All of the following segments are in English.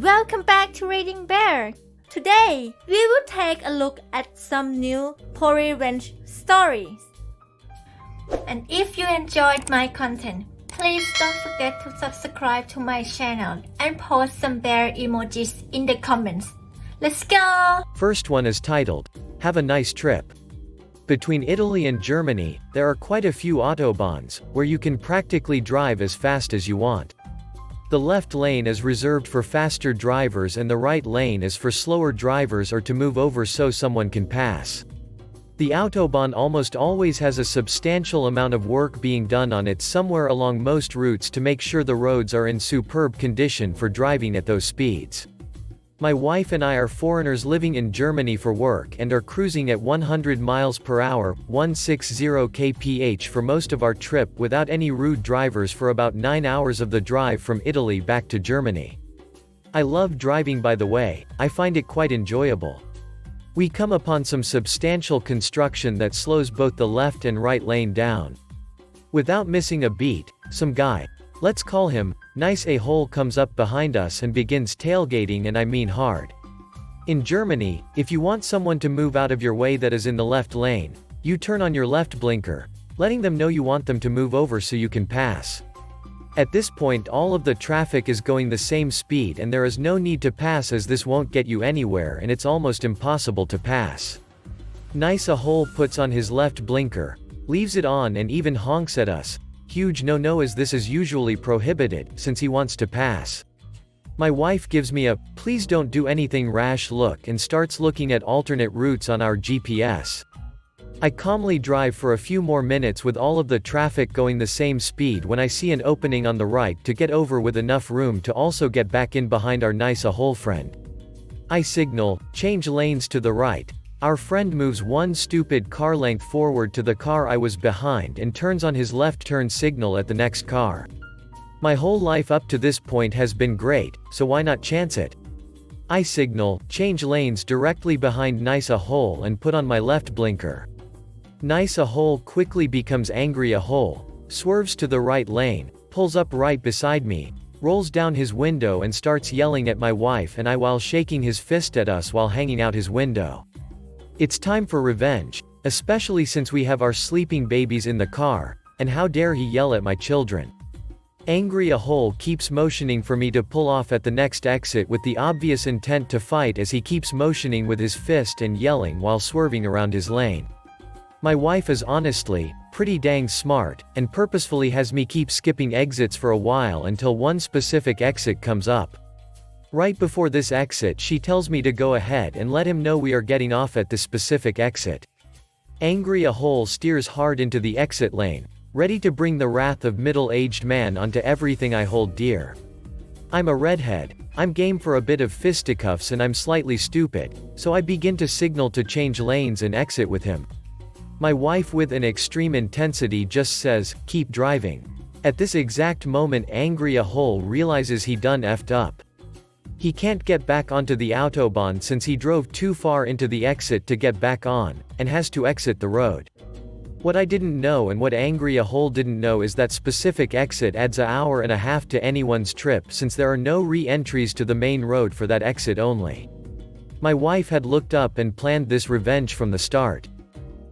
Welcome back to Reading Bear. Today, we will take a look at some new revenge stories. And if you enjoyed my content, please don't forget to subscribe to my channel and post some bear emojis in the comments. Let's go! First one is titled, Have a Nice Trip. Between Italy and Germany, there are quite a few autobahns, where you can practically drive as fast as you want. The left lane is reserved for faster drivers and the right lane is for slower drivers or to move over so someone can pass. The Autobahn almost always has a substantial amount of work being done on it somewhere along most routes to make sure the roads are in superb condition for driving at those speeds. My wife and I are foreigners living in Germany for work and are cruising at 100 miles per hour, 160 kph for most of our trip without any rude drivers for about 9 hours of the drive from Italy back to Germany. I love driving, by the way, I find it quite enjoyable. We come upon some substantial construction that slows both the left and right lane down. Without missing a beat, some guy, let's call him Nice a hole, comes up behind us and begins tailgating, and I mean hard. In Germany, if you want someone to move out of your way that is in the left lane, you turn on your left blinker, letting them know you want them to move over so you can pass. At this point all of the traffic is going the same speed and there is no need to pass, as this won't get you anywhere and it's almost impossible to pass. Nice a hole puts on his left blinker, leaves it on and even honks at us. Huge no-no, as this is usually prohibited, since he wants to pass. My wife gives me a, please don't do anything rash look and starts looking at alternate routes on our GPS. I calmly drive for a few more minutes with all of the traffic going the same speed when I see an opening on the right to get over with enough room to also get back in behind our nice a hole friend. I signal, change lanes to the right. Our friend moves one stupid car length forward to the car I was behind and turns on his left turn signal at the next car. My whole life up to this point has been great, so why not chance it? I signal, change lanes directly behind Nice a hole and put on my left blinker. Nice a hole quickly becomes angry a hole, swerves to the right lane, pulls up right beside me, rolls down his window and starts yelling at my wife and I while shaking his fist at us while hanging out his window. It's time for revenge, especially since we have our sleeping babies in the car, and how dare he yell at my children. Angry a hole keeps motioning for me to pull off at the next exit with the obvious intent to fight, as he keeps motioning with his fist and yelling while swerving around his lane. My wife is honestly pretty dang smart, and purposefully has me keep skipping exits for a while until one specific exit comes up. Right before this exit she tells me to go ahead and let him know we are getting off at this specific exit. Angry a hole steers hard into the exit lane, ready to bring the wrath of middle-aged man onto everything I hold dear. I'm a redhead, I'm game for a bit of fisticuffs and I'm slightly stupid, so I begin to signal to change lanes and exit with him. My wife with an extreme intensity just says, keep driving. At this exact moment angry a hole realizes he done effed up. He can't get back onto the Autobahn since he drove too far into the exit to get back on, and has to exit the road. What I didn't know and what angry a hole didn't know is that specific exit adds an hour and a half to anyone's trip, since there are no re-entries to the main road for that exit only. My wife had looked up and planned this revenge from the start.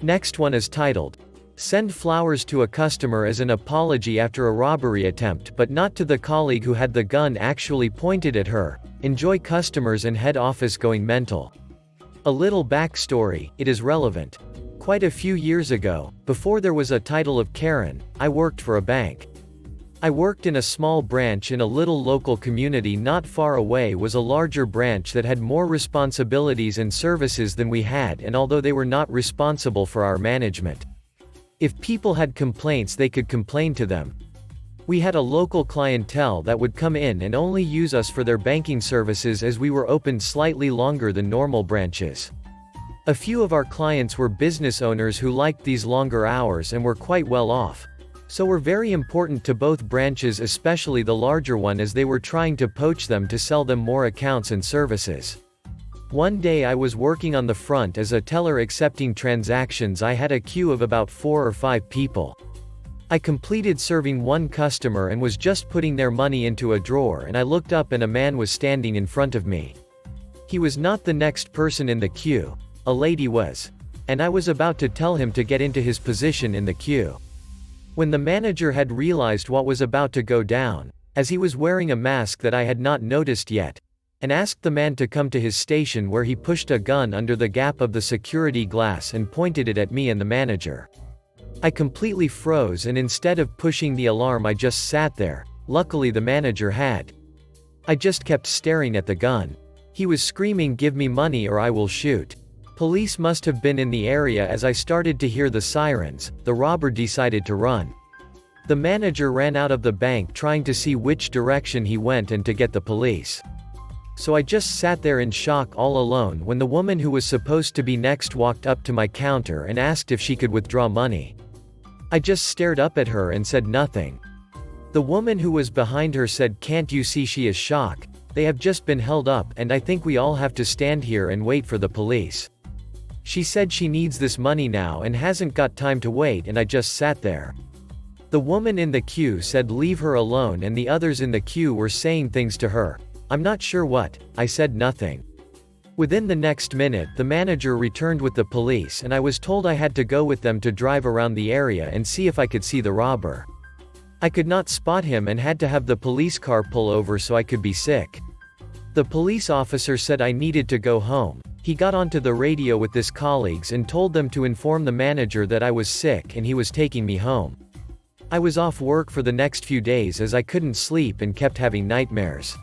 Next one is titled, Send flowers to a customer as an apology after a robbery attempt, but not to the colleague who had the gun actually pointed at her. Enjoy customers and head office going mental. A little backstory, it is relevant. Quite a few years ago, before there was a title of Karen, I worked for a bank. I worked in a small branch in a little local community. Not far away was a larger branch that had more responsibilities and services than we had, and although they were not responsible for our management, if people had complaints they could complain to them. We had a local clientele that would come in and only use us for their banking services, as we were opened slightly longer than normal branches. A few of our clients were business owners who liked these longer hours and were quite well off, so were very important to both branches, especially the larger one, as they were trying to poach them to sell them more accounts and services. One day I was working on the front as a teller accepting transactions. I had a queue of about 4 or 5 people. I completed serving one customer and was just putting their money into a drawer, and I looked up and a man was standing in front of me. He was not the next person in the queue, a lady was. And I was about to tell him to get into his position in the queue. When the manager had realized what was about to go down, as he was wearing a mask that I had not noticed yet, and asked the man to come to his station, where he pushed a gun under the gap of the security glass and pointed it at me and the manager. I completely froze, and instead of pushing the alarm I just sat there. Luckily the manager had. I just kept staring at the gun. He was screaming, "Give me money or I will shoot." Police must have been in the area as I started to hear the sirens. The robber decided to run. The manager ran out of the bank trying to see which direction he went and to get the police. So I just sat there in shock all alone when the woman who was supposed to be next walked up to my counter and asked if she could withdraw money. I just stared up at her and said nothing. The woman who was behind her said, "Can't you see she is shocked? They have just been held up and I think we all have to stand here and wait for the police." She said she needs this money now and hasn't got time to wait, and I just sat there. The woman in the queue said leave her alone, and the others in the queue were saying things to her. I'm not sure what. I said nothing. Within the next minute the manager returned with the police, and I was told I had to go with them to drive around the area and see if I could see the robber. I could not spot him and had to have the police car pull over so I could be sick. The police officer said I needed to go home. He got onto the radio with his colleagues and told them to inform the manager that I was sick and he was taking me home. I was off work for the next few days as I couldn't sleep and kept having nightmares.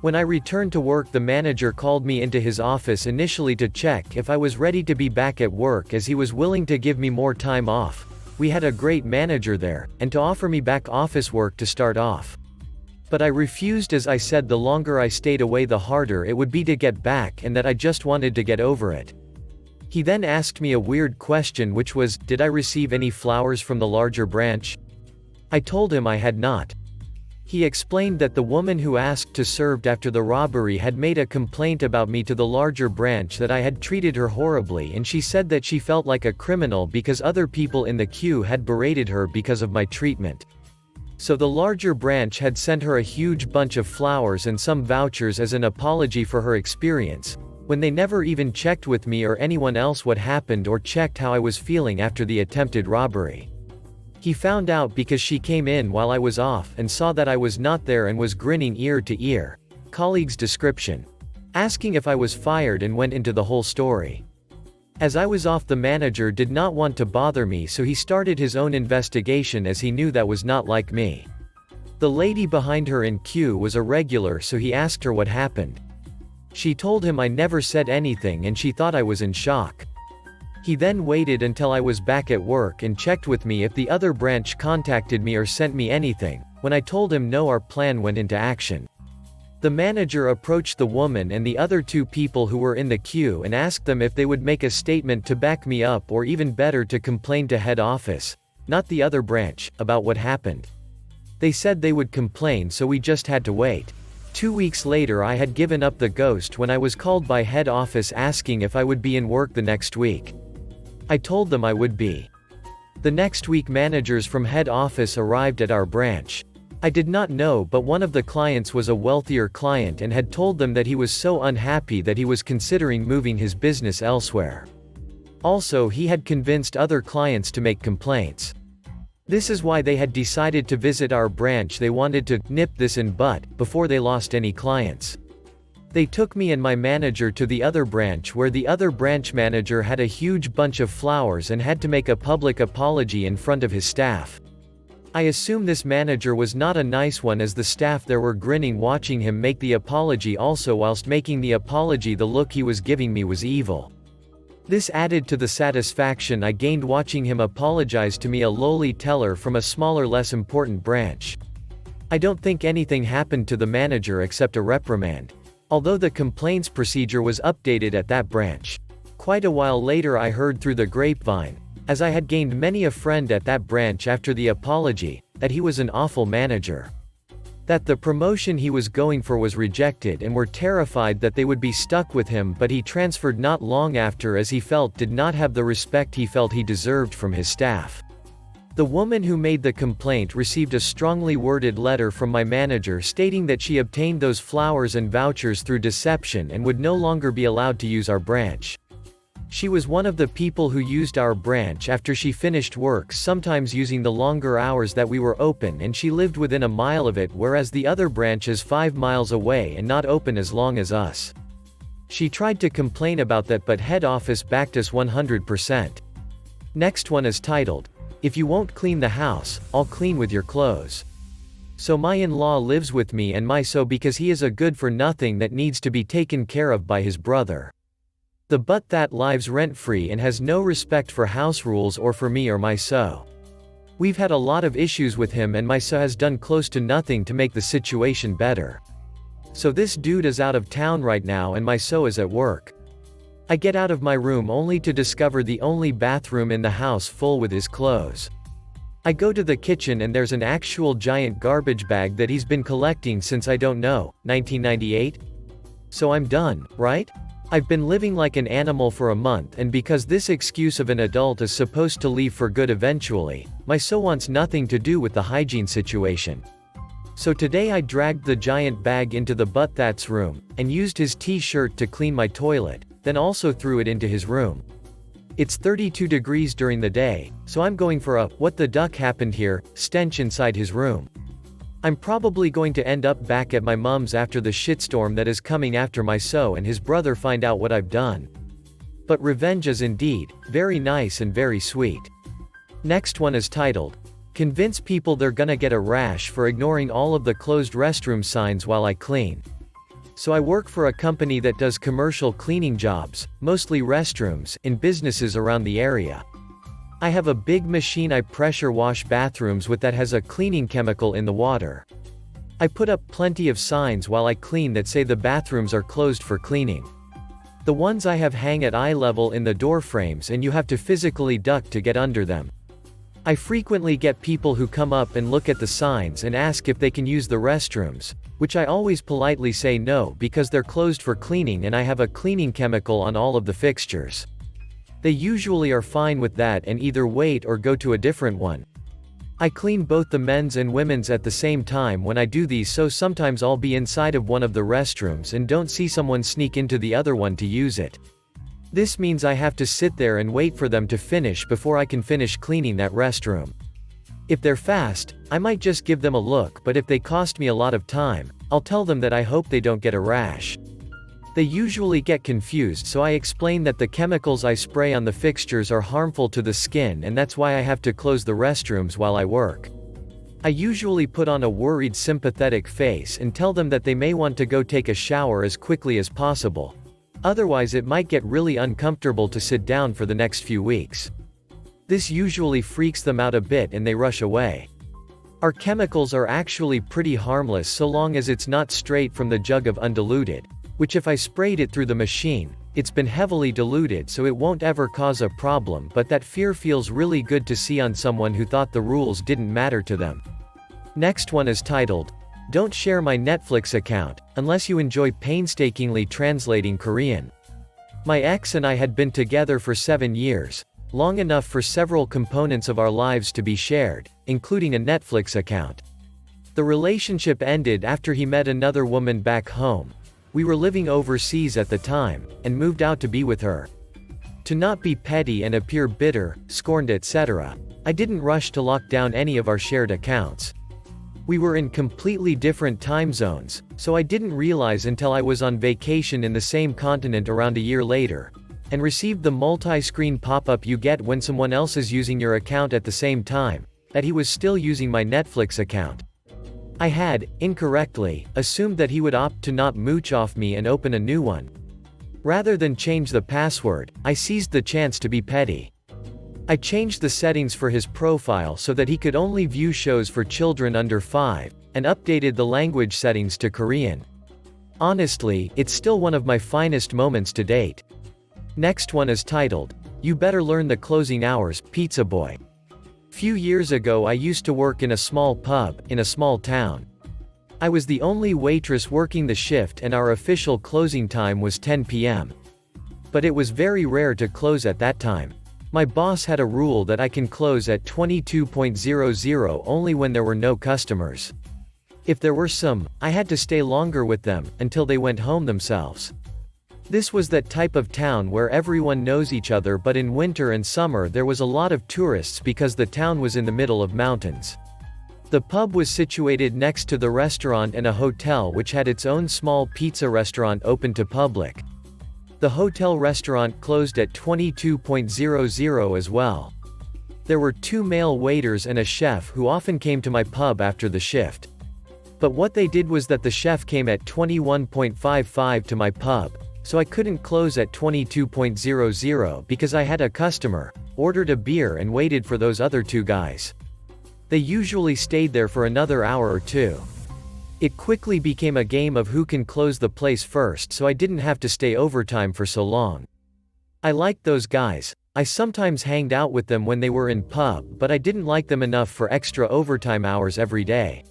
When I returned to work, the manager called me into his office initially to check if I was ready to be back at work, as he was willing to give me more time off. We had a great manager there, and to offer me back office work to start off. But I refused, as I said the longer I stayed away the harder it would be to get back, and that I just wanted to get over it. He then asked me a weird question, which was, did I receive any flowers from the larger branch? I told him I had not. He explained that the woman who asked to serve after the robbery had made a complaint about me to the larger branch, that I had treated her horribly, and she said that she felt like a criminal because other people in the queue had berated her because of my treatment. So the larger branch had sent her a huge bunch of flowers and some vouchers as an apology for her experience, when they never even checked with me or anyone else what happened or checked how I was feeling after the attempted robbery. He found out because she came in while I was off and saw that I was not there and was grinning ear to ear. Colleague's description. Asking if I was fired and went into the whole story. As I was off, the manager did not want to bother me, so he started his own investigation, as he knew that was not like me. The lady behind her in queue was a regular, so he asked her what happened. She told him I never said anything and she thought I was in shock. He then waited until I was back at work and checked with me if the other branch contacted me or sent me anything. When I told him no, our plan went into action. The manager approached the woman and the other two people who were in the queue and asked them if they would make a statement to back me up, or even better, to complain to head office, not the other branch, about what happened. They said they would complain, so we just had to wait. 2 weeks later I had given up the ghost when I was called by head office asking if I would be in work the next week. I told them I would be. The next week managers from head office arrived at our branch. I did not know, but one of the clients was a wealthier client and had told them that he was so unhappy that he was considering moving his business elsewhere. Also, he had convinced other clients to make complaints. This is why they had decided to visit our branch. They wanted to nip this in bud before they lost any clients. They took me and my manager to the other branch, where the other branch manager had a huge bunch of flowers and had to make a public apology in front of his staff. I assume this manager was not a nice one, as the staff there were grinning watching him make the apology. Also, whilst making the apology, the look he was giving me was evil. This added to the satisfaction I gained watching him apologize to me, a lowly teller from a smaller, less important branch. I don't think anything happened to the manager except a reprimand, although the complaints procedure was updated at that branch. Quite a while later I heard through the grapevine, as I had gained many a friend at that branch after the apology, that he was an awful manager. That the promotion he was going for was rejected, and were terrified that they would be stuck with him, but he transferred not long after, as he felt did not have the respect he felt he deserved from his staff. The woman who made the complaint received a strongly worded letter from my manager stating that she obtained those flowers and vouchers through deception and would no longer be allowed to use our branch. She was one of the people who used our branch after she finished work, sometimes using the longer hours that we were open, and she lived within a mile of it, whereas the other branch is 5 miles away and not open as long as us. She tried to complain about that, but head office backed us 100%. Next one is titled, "If you won't clean the house, I'll clean with your clothes." So my in-law lives with me and my so because he is a good for nothing that needs to be taken care of by his brother. The but that lives rent-free and has no respect for house rules or for me or my so. We've had a lot of issues with him and my so has done close to nothing to make the situation better. So this dude is out of town right now and my so is at work. I get out of my room only to discover the only bathroom in the house full with his clothes. I go to the kitchen and there's an actual giant garbage bag that he's been collecting since I don't know, 1998? So I'm done, right? I've been living like an animal for a month, and because this excuse of an adult is supposed to leave for good eventually, my so wants nothing to do with the hygiene situation. So today I dragged the giant bag into the but that's room, and used his t-shirt to clean my toilet, then also threw it into his room. It's 32 degrees during the day, so I'm going for a "what the duck happened here" stench inside his room. I'm probably going to end up back at my mom's after the shitstorm that is coming after my so and his brother find out what I've done. But revenge is indeed very nice and very sweet. Next one is titled, "Convince people they're gonna get a rash for ignoring all of the closed restroom signs while I clean." So I work for a company that does commercial cleaning jobs, mostly restrooms, in businesses around the area. I have a big machine I pressure wash bathrooms with that has a cleaning chemical in the water. I put up plenty of signs while I clean that say the bathrooms are closed for cleaning. The ones I have hang at eye level in the door frames and you have to physically duck to get under them. I frequently get people who come up and look at the signs and ask if they can use the restrooms, which I always politely say no because they're closed for cleaning and I have a cleaning chemical on all of the fixtures. They usually are fine with that and either wait or go to a different one. I clean both the men's and women's at the same time when I do these, so sometimes I'll be inside of one of the restrooms and don't see someone sneak into the other one to use it. This means I have to sit there and wait for them to finish before I can finish cleaning that restroom. If they're fast, I might just give them a look, but if they cost me a lot of time, I'll tell them that I hope they don't get a rash. They usually get confused, so I explain that the chemicals I spray on the fixtures are harmful to the skin and that's why I have to close the restrooms while I work. I usually put on a worried, sympathetic face and tell them that they may want to go take a shower as quickly as possible. Otherwise it might get really uncomfortable to sit down for the next few weeks. This usually freaks them out a bit and they rush away. Our chemicals are actually pretty harmless so long as it's not straight from the jug of undiluted, which if I sprayed it through the machine, it's been heavily diluted so it won't ever cause a problem, but that fear feels really good to see on someone who thought the rules didn't matter to them. Next one is titled, "Don't share my Netflix account, unless you enjoy painstakingly translating Korean." My ex and I had been together for 7 years, long enough for several components of our lives to be shared, including a Netflix account. The relationship ended after he met another woman back home. We were living overseas at the time, and moved out to be with her. To not be petty and appear bitter, scorned etc., I didn't rush to lock down any of our shared accounts. We were in completely different time zones, so I didn't realize until I was on vacation in the same continent around a year later, and received the multi-screen pop-up you get when someone else is using your account at the same time, that he was still using my Netflix account. I had, incorrectly, assumed that he would opt to not mooch off me and open a new one. Rather than change the password, I seized the chance to be petty. I changed the settings for his profile so that he could only view shows for children under 5, and updated the language settings to Korean. Honestly, it's still one of my finest moments to date. Next one is titled, "You Better Learn the Closing Hours, Pizza Boy." Few years ago I used to work in a small pub, in a small town. I was the only waitress working the shift and our official closing time was 10 p.m. But it was very rare to close at that time. My boss had a rule that I can close at 22:00 only when there were no customers. If there were some, I had to stay longer with them, until they went home themselves. This was that type of town where everyone knows each other, but in winter and summer there was a lot of tourists because the town was in the middle of mountains. The pub was situated next to the restaurant and a hotel which had its own small pizza restaurant open to public. The hotel restaurant closed at 22:00 as well. There were 2 male waiters and a chef who often came to my pub after the shift. But what they did was that the chef came at 21:55 to my pub, so I couldn't close at 22:00 because I had a customer, ordered a beer and waited for those other 2 guys. They usually stayed there for another hour or 2. It quickly became a game of who can close the place first, so I didn't have to stay overtime for so long. I liked those guys. I sometimes hanged out with them when they were in pub, but I didn't like them enough for extra overtime hours every day.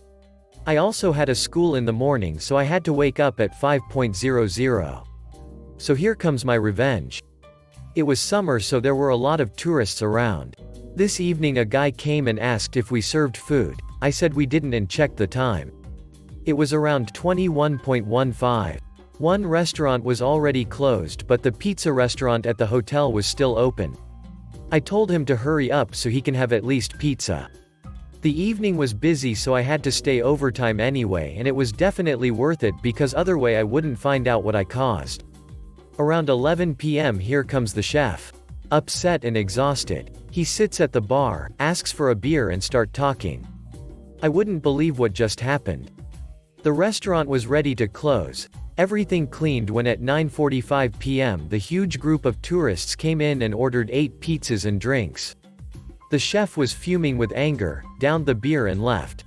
I also had a school in the morning, so I had to wake up at 5:00. So here comes my revenge. It was summer, so there were a lot of tourists around. This evening a guy came and asked if we served food. I said we didn't and checked the time. It was around 21:15. One restaurant was already closed, but the pizza restaurant at the hotel was still open. I told him to hurry up so he can have at least pizza. The evening was busy, so I had to stay overtime anyway, and it was definitely worth it because otherwise I wouldn't find out what I caused. Around 11 p.m. here comes the chef. Upset and exhausted. He sits at the bar, asks for a beer and start talking. I wouldn't believe what just happened. The restaurant was ready to close, everything cleaned, when at 9:45 p.m. the huge group of tourists came in and ordered 8 pizzas and drinks. The chef was fuming with anger, downed the beer and left.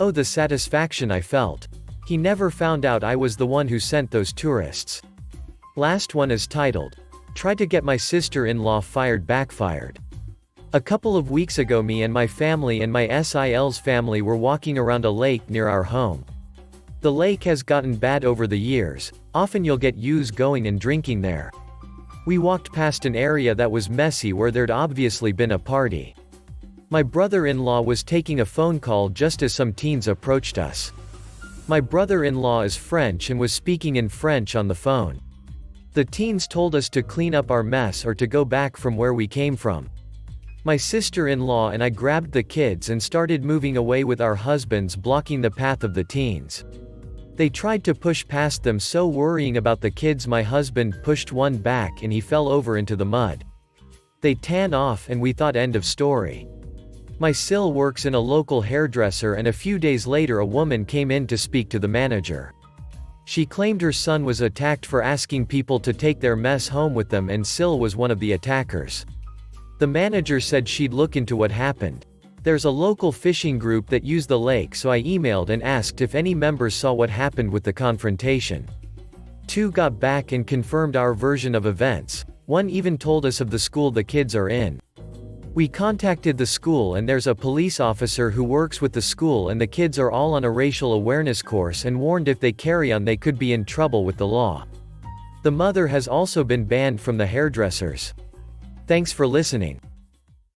Oh, the satisfaction I felt. He never found out I was the one who sent those tourists. Last one is titled, "Tried to get my sister-in-law fired backfired." A couple of weeks ago me and my family and my SIL's family were walking around a lake near our home. The lake has gotten bad over the years, often you'll get yous going and drinking there. We walked past an area that was messy where there'd obviously been a party. My brother-in-law was taking a phone call just as some teens approached us. My brother-in-law is French and was speaking in French on the phone. The teens told us to clean up our mess or to go back from where we came from. My sister-in-law and I grabbed the kids and started moving away with our husbands blocking the path of the teens. They tried to push past them, so worrying about the kids my husband pushed one back and he fell over into the mud. They tan off and we thought end of story. My sil works in a local hairdresser and a few days later a woman came in to speak to the manager. She claimed her son was attacked for asking people to take their mess home with them and sil was one of the attackers. The manager said she'd look into what happened. There's a local fishing group that use the lake, so I emailed and asked if any members saw what happened with the confrontation. 2 got back and confirmed our version of events. 1 even told us of the school the kids are in. We contacted the school and there's a police officer who works with the school, and the kids are all on a racial awareness course and warned if they carry on they could be in trouble with the law. The mother has also been banned from the hairdressers. Thanks for listening.